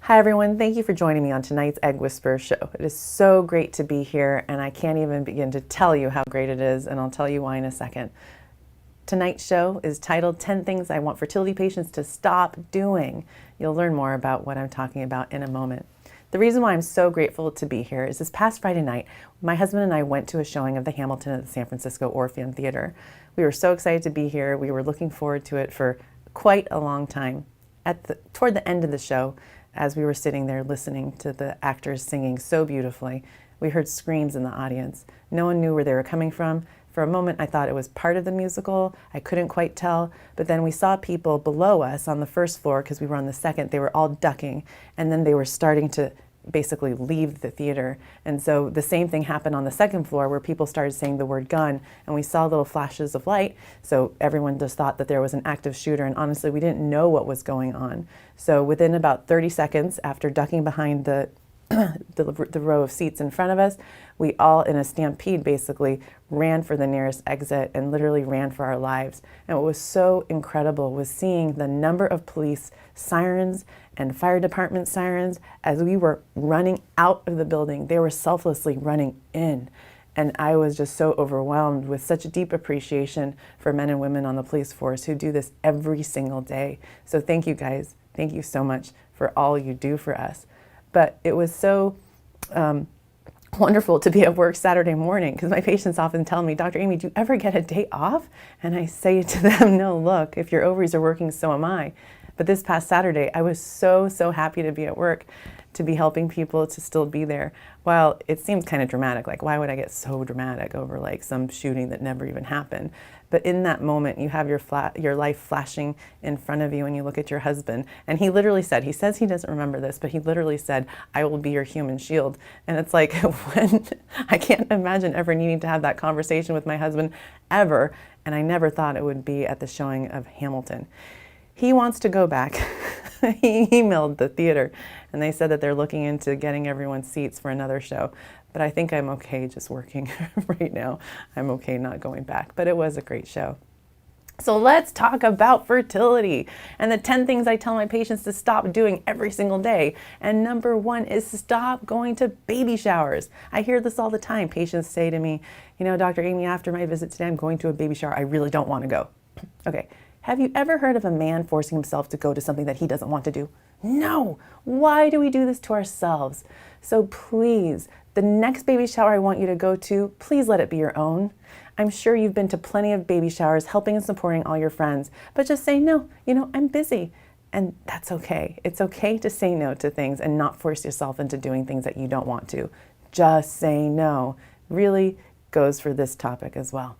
Hi everyone, thank you for joining me on tonight's Egg Whisperer show. It is so great to be here, and I can't even begin to tell you how great it is, and I'll tell you why in a second. Tonight's show is titled 10 Things I Want Fertility Patients to Stop Doing. You'll learn more about what I'm talking about in a moment. The reason why I'm so grateful to be here is this past Friday night, my husband and I went to a showing of the Hamilton at the San Francisco Orpheum Theater. We were so excited to be here. We were looking forward to it for quite a long time. Toward the end of the show, as we were sitting there listening to the actors singing so beautifully, we heard screams in the audience. No one knew where they were coming from. For a moment, I thought it was part of the musical. I couldn't quite tell, but then we saw people below us on the first floor, because we were on the second, they were all ducking, and then they were starting to basically leave the theater. And so the same thing happened on the second floor, where people started saying the word gun, and we saw little flashes of light, so everyone just thought that there was an active shooter, and honestly, we didn't know what was going on. So within about 30 seconds, after ducking behind the row of seats in front of us, we all, in a stampede basically, ran for the nearest exit and literally ran for our lives. And what was so incredible was seeing the number of police sirens and fire department sirens as we were running out of the building. They were selflessly running in. And I was just so overwhelmed with such a deep appreciation for men and women on the police force who do this every single day. So thank you guys. Thank you so much for all you do for us. But it was so wonderful to be at work Saturday morning, because my patients often tell me, Dr. Amy, do you ever get a day off? And I say to them, no, look, if your ovaries are working, so am I. But this past Saturday, I was so happy to be at work, to be helping people, to still be there. While it seems kind of dramatic, like why would I get so dramatic over like some shooting that never even happened? But in that moment, you have your life flashing in front of you, and you look at your husband, and he literally said, he says he doesn't remember this, but he literally said, I will be your human shield. And it's like, when I can't imagine ever needing to have that conversation with my husband ever, and I never thought it would be at the showing of Hamilton. He wants to go back. He emailed the theater, and they said that they're looking into getting everyone seats for another show. But I think I'm okay just working right now. I'm okay not going back, but it was a great show. So let's talk about fertility and the 10 things I tell my patients to stop doing every single day. And number one is stop going to baby showers. I hear this all the time. Patients say to me, you know, Dr. Amy, after my visit today, I'm going to a baby shower. I really don't want to go. Okay. Have you ever heard of a man forcing himself to go to something that he doesn't want to do? No. Why do we do this to ourselves? So please, the next baby shower I want you to go to, please let it be your own. I'm sure you've been to plenty of baby showers, helping and supporting all your friends, but just say, no, you know, I'm busy. And that's okay. It's okay to say no to things and not force yourself into doing things that you don't want to. Just say no really goes for this topic as well.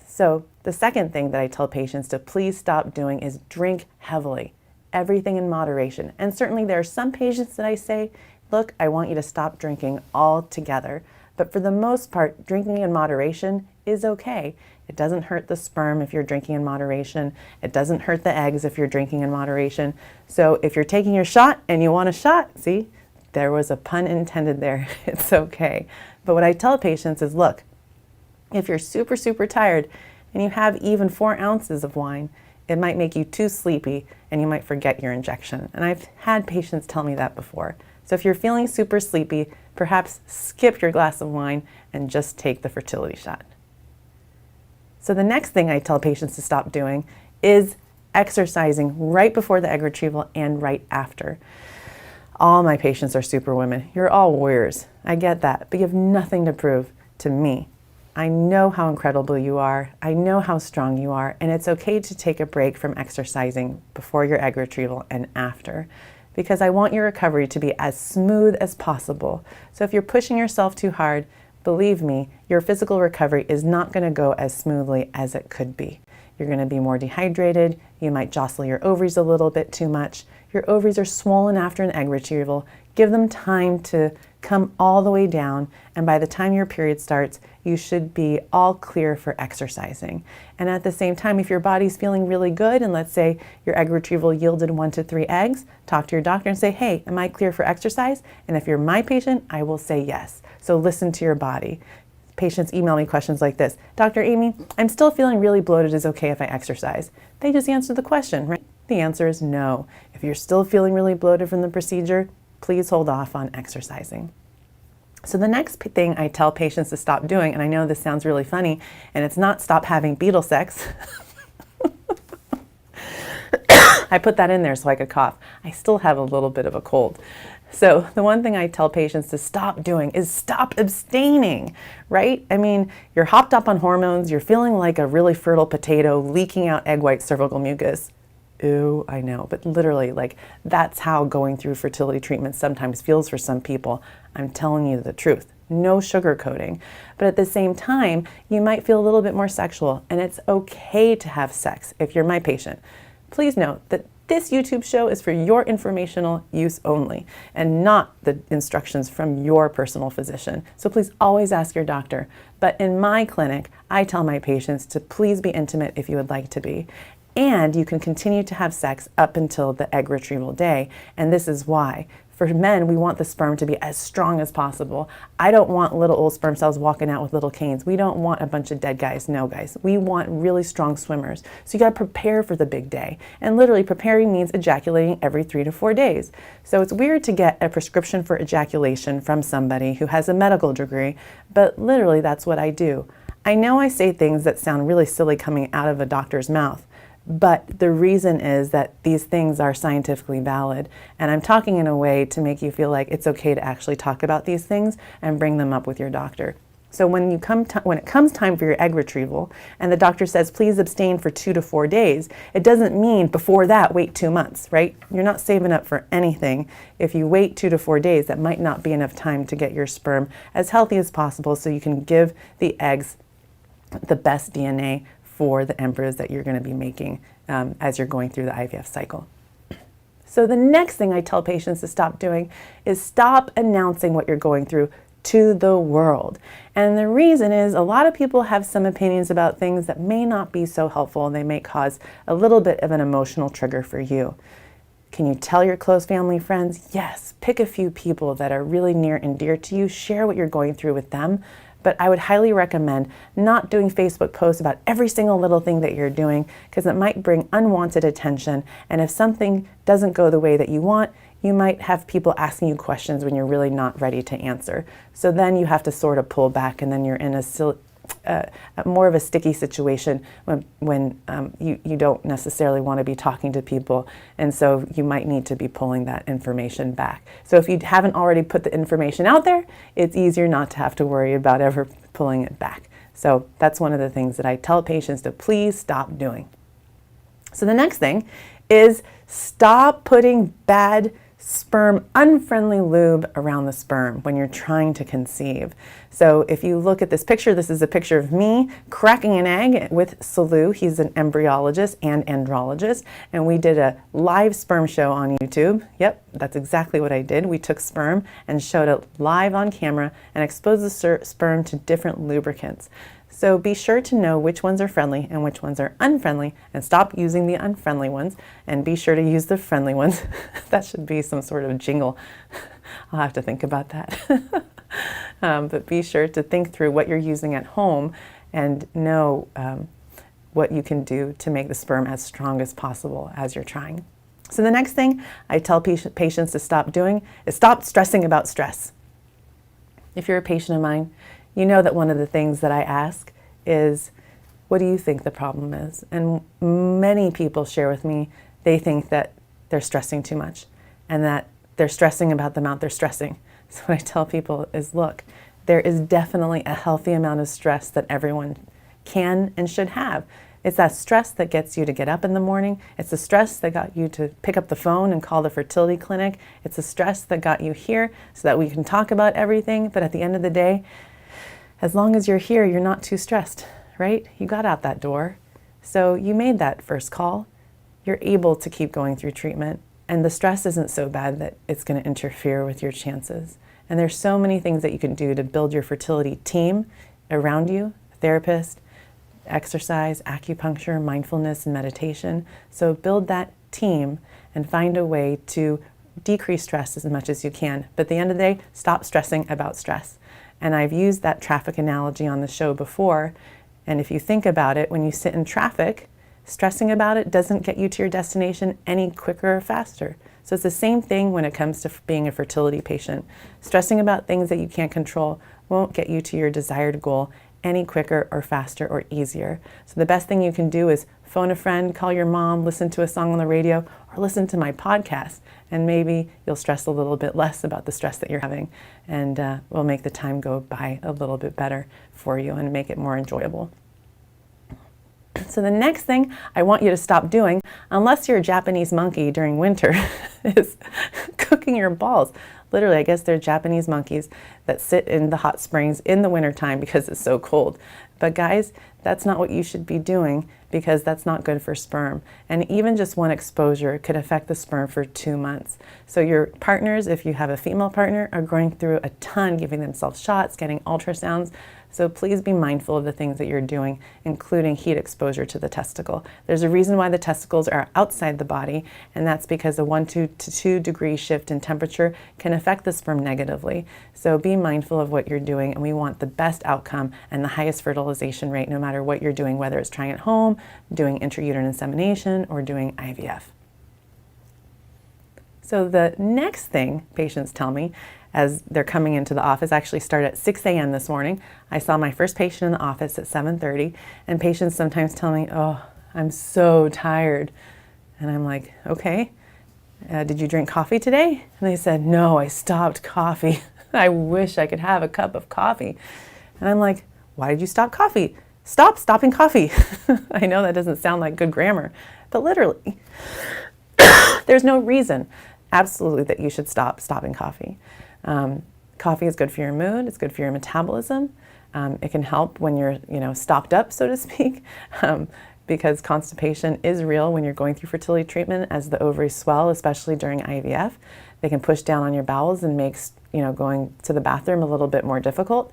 So the second thing that I tell patients to please stop doing is drink heavily, everything in moderation. And certainly there are some patients that I say, look, I want you to stop drinking altogether. But for the most part, drinking in moderation is okay. It doesn't hurt the sperm if you're drinking in moderation. It doesn't hurt the eggs if you're drinking in moderation. So if you're taking your shot and you want a shot, see, there was a pun intended there. It's okay. But what I tell patients is, look, if you're super tired and you have even 4 ounces of wine, it might make you too sleepy and you might forget your injection. And I've had patients tell me that before. So if you're feeling super sleepy, perhaps skip your glass of wine and just take the fertility shot. So the next thing I tell patients to stop doing is exercising right before the egg retrieval and right after. All my patients are super women. You're all warriors. I get that, but you have nothing to prove to me. I know how incredible you are. I know how strong you are, and it's okay to take a break from exercising before your egg retrieval and after, because I want your recovery to be as smooth as possible. So if you're pushing yourself too hard, believe me, your physical recovery is not going to go as smoothly as it could be. You're going to be more dehydrated. You might jostle your ovaries a little bit too much. Your ovaries are swollen after an egg retrieval. Give them time to come all the way down, and by the time your period starts, you should be all clear for exercising. And at the same time, if your body's feeling really good, and let's say your egg retrieval yielded 1 to 3 eggs, talk to your doctor and say, hey, am I clear for exercise? And if you're my patient, I will say yes. So listen to your body. Patients email me questions like this. Dr. Amy, I'm still feeling really bloated. Is it okay if I exercise? They just answered the question, right? The answer is no. If you're still feeling really bloated from the procedure, please hold off on exercising. So the next thing I tell patients to stop doing, and I know this sounds really funny, and it's not stop having beetle sex. I put that in there so I could cough. I still have a little bit of a cold. So the one thing I tell patients to stop doing is stop abstaining, right? I mean, you're hopped up on hormones, you're feeling like a really fertile potato, leaking out egg white cervical mucus. Ew, I know, but literally, like, that's how going through fertility treatment sometimes feels for some people. I'm telling you the truth. No sugarcoating. But at the same time, you might feel a little bit more sexual, and it's okay to have sex if you're my patient. Please note that this YouTube show is for your informational use only and not the instructions from your personal physician. So please always ask your doctor. But in my clinic, I tell my patients to please be intimate if you would like to be. And you can continue to have sex up until the egg retrieval day. And this is why. For men, we want the sperm to be as strong as possible. I don't want little old sperm cells walking out with little canes. We don't want a bunch of dead guys. No, guys. We want really strong swimmers. So you got to prepare for the big day. And literally preparing means ejaculating every 3 to 4 days. So it's weird to get a prescription for ejaculation from somebody who has a medical degree, but literally that's what I do. I know I say things that sound really silly coming out of a doctor's mouth, but the reason is that these things are scientifically valid, and I'm talking in a way to make you feel like it's okay to actually talk about these things and bring them up with your doctor. So when it comes time for your egg retrieval and the doctor says please abstain for 2 to 4 days, it doesn't mean before that wait 2 months, right? You're not saving up for anything. If you wait 2 to 4 days, that might not be enough time to get your sperm as healthy as possible so you can give the eggs the best DNA for the embryos that you're going to be making as you're going through the IVF cycle. So the next thing I tell patients to stop doing is stop announcing what you're going through to the world. And the reason is a lot of people have some opinions about things that may not be so helpful, and they may cause a little bit of an emotional trigger for you. Can you tell your close family friends? Yes, pick a few people that are really near and dear to you, share what you're going through with them. But I would highly recommend not doing Facebook posts about every single little thing that you're doing, because it might bring unwanted attention. And if something doesn't go the way that you want, you might have people asking you questions when you're really not ready to answer. So then you have to sort of pull back, and then you're in more of a sticky situation when you don't necessarily want to be talking to people, and so you might need to be pulling that information back. So if you haven't already put the information out there, it's easier not to have to worry about ever pulling it back. So that's one of the things that I tell patients to please stop doing. So the next thing is stop putting bad sperm, unfriendly lube around the sperm when you're trying to conceive. So if you look at this picture, this is a picture of me cracking an egg with Salu. He's an embryologist and andrologist, and we did a live sperm show on YouTube. Yep, that's exactly what I did. We took sperm and showed it live on camera and exposed the sperm to different lubricants. So be sure to know which ones are friendly and which ones are unfriendly, and stop using the unfriendly ones and be sure to use the friendly ones. That should be some sort of jingle. I'll have to think about that. But be sure to think through what you're using at home and know what you can do to make the sperm as strong as possible as you're trying. So the next thing I tell patients to stop doing is stop stressing about stress. If you're a patient of mine, you know that one of the things that I ask is, what do you think the problem is? And many people share with me, they think that they're stressing too much and that they're stressing about the amount they're stressing. So what I tell people is, look, there is definitely a healthy amount of stress that everyone can and should have. It's that stress that gets you to get up in the morning. It's the stress that got you to pick up the phone and call the fertility clinic. It's the stress that got you here so that we can talk about everything. But at the end of the day, as long as you're here, you're not too stressed, right? You got out that door. So you made that first call. You're able to keep going through treatment. And the stress isn't so bad that it's going to interfere with your chances. And there's so many things that you can do to build your fertility team around you, therapist, exercise, acupuncture, mindfulness, and meditation. So build that team and find a way to decrease stress as much as you can. But at the end of the day, stop stressing about stress. And I've used that traffic analogy on the show before. And if you think about it, when you sit in traffic, stressing about it doesn't get you to your destination any quicker or faster. So it's the same thing when it comes to being a fertility patient. Stressing about things that you can't control won't get you to your desired goal any quicker or faster or easier. So the best thing you can do is phone a friend, call your mom, listen to a song on the radio, or listen to my podcast, and maybe you'll stress a little bit less about the stress that you're having, and will make the time go by a little bit better for you and make it more enjoyable. So the next thing I want you to stop doing, unless you're a Japanese monkey during winter, is cooking your balls. Literally, I guess they're Japanese monkeys that sit in the hot springs in the wintertime because it's so cold. But guys, that's not what you should be doing, because that's not good for sperm. And even just one exposure could affect the sperm for 2 months. So your partners, if you have a female partner, are going through a ton, giving themselves shots, getting ultrasounds. So please be mindful of the things that you're doing, including heat exposure to the testicle. There's a reason why the testicles are outside the body, and that's because a 1 to 2 degree shift in temperature can affect the sperm negatively. So be mindful of what you're doing, and we want the best outcome and the highest fertilization rate no matter what you're doing, whether it's trying at home, doing intrauterine insemination, or doing IVF. So the next thing patients tell me as they're coming into the office, actually started at 6 a.m. this morning. I saw my first patient in the office at 7:30, and patients sometimes tell me, oh, I'm so tired. And I'm like, okay, did you drink coffee today? And they said, no, I stopped coffee. I wish I could have a cup of coffee. And I'm like, why did you stop coffee? Stop stopping coffee. I know that doesn't sound like good grammar, but literally, there's no reason, absolutely, that you should stop stopping coffee. Coffee is good for your mood. It's good for your metabolism. It can help when you're, stocked up, so to speak, because constipation is real when you're going through fertility treatment as the ovaries swell, especially during IVF. They can push down on your bowels and makes, going to the bathroom a little bit more difficult.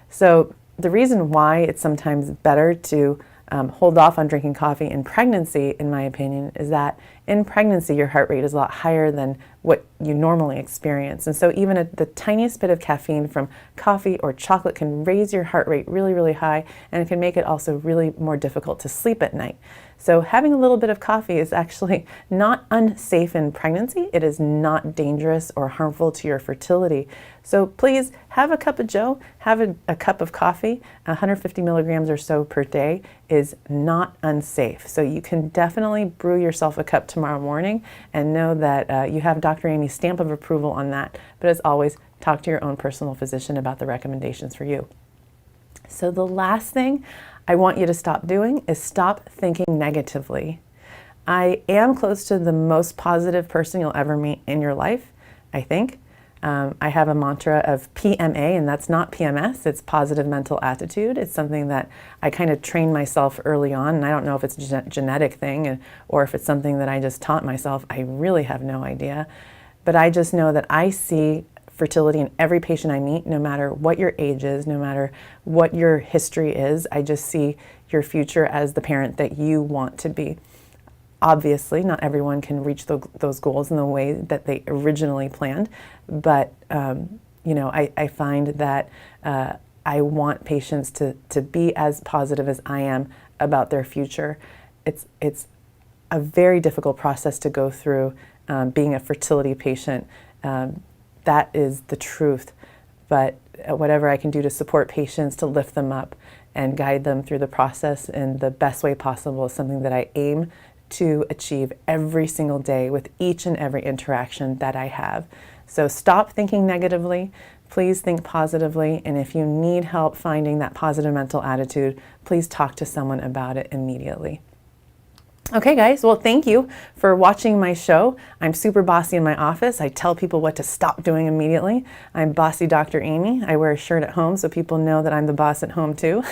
So the reason why it's sometimes better to hold off on drinking coffee in pregnancy, in my opinion, is that in pregnancy your heart rate is a lot higher than what you normally experience. And so even the tiniest bit of caffeine from coffee or chocolate can raise your heart rate really, really high, and it can make it also really more difficult to sleep at night. So having a little bit of coffee is actually not unsafe in pregnancy. It is not dangerous or harmful to your fertility. So please have a cup of joe, have a cup of coffee. 150 milligrams or so per day is not unsafe. So you can definitely brew yourself a cup tomorrow morning and know that you have Dr. Amy's stamp of approval on that. But as always, talk to your own personal physician about the recommendations for you. So the last thing I want you to stop doing is stop thinking negatively. I am close to the most positive person you'll ever meet in your life, I think. I have a mantra of PMA, and that's not PMS, it's positive mental attitude. It's something that I kind of trained myself early on, and I don't know if it's a genetic thing or if it's something that I just taught myself. I really have no idea. But I just know that I see fertility in every patient I meet, no matter what your age is, no matter what your history is. I just see your future as the parent that you want to be. Obviously, not everyone can reach those goals in the way that they originally planned, but I find that I want patients to be as positive as I am about their future. It's a very difficult process to go through being a fertility patient. That is the truth, but whatever I can do to support patients, to lift them up and guide them through the process in the best way possible is something that I aim to achieve every single day with each and every interaction that I have. So stop thinking negatively, please think positively, and if you need help finding that positive mental attitude, please talk to someone about it immediately. Okay guys, well thank you for watching my show. I'm super bossy in my office. I tell people what to stop doing immediately. I'm Bossy Dr. Amy. I wear a shirt at home so people know that I'm the boss at home too.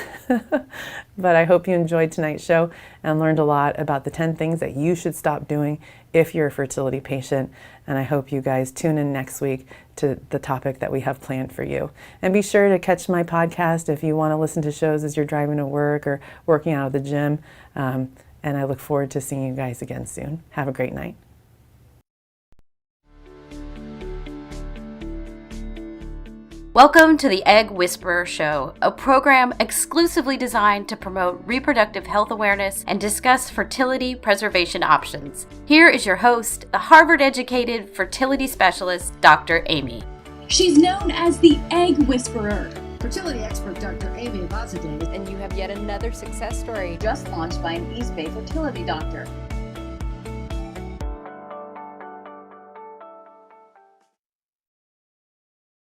But I hope you enjoyed tonight's show and learned a lot about the 10 things that you should stop doing if you're a fertility patient. And I hope you guys tune in next week to the topic that we have planned for you. And be sure to catch my podcast if you want to listen to shows as you're driving to work or working out at the gym. And I look forward to seeing you guys again soon. Have a great night. Welcome to the Egg Whisperer Show, a program exclusively designed to promote reproductive health awareness and discuss fertility preservation options. Here is your host, the Harvard-educated fertility specialist, Dr. Amy. She's known as the Egg Whisperer. Fertility expert Dr. Amy Vazadeh. And you have yet another success story Just launched by an East Bay fertility doctor.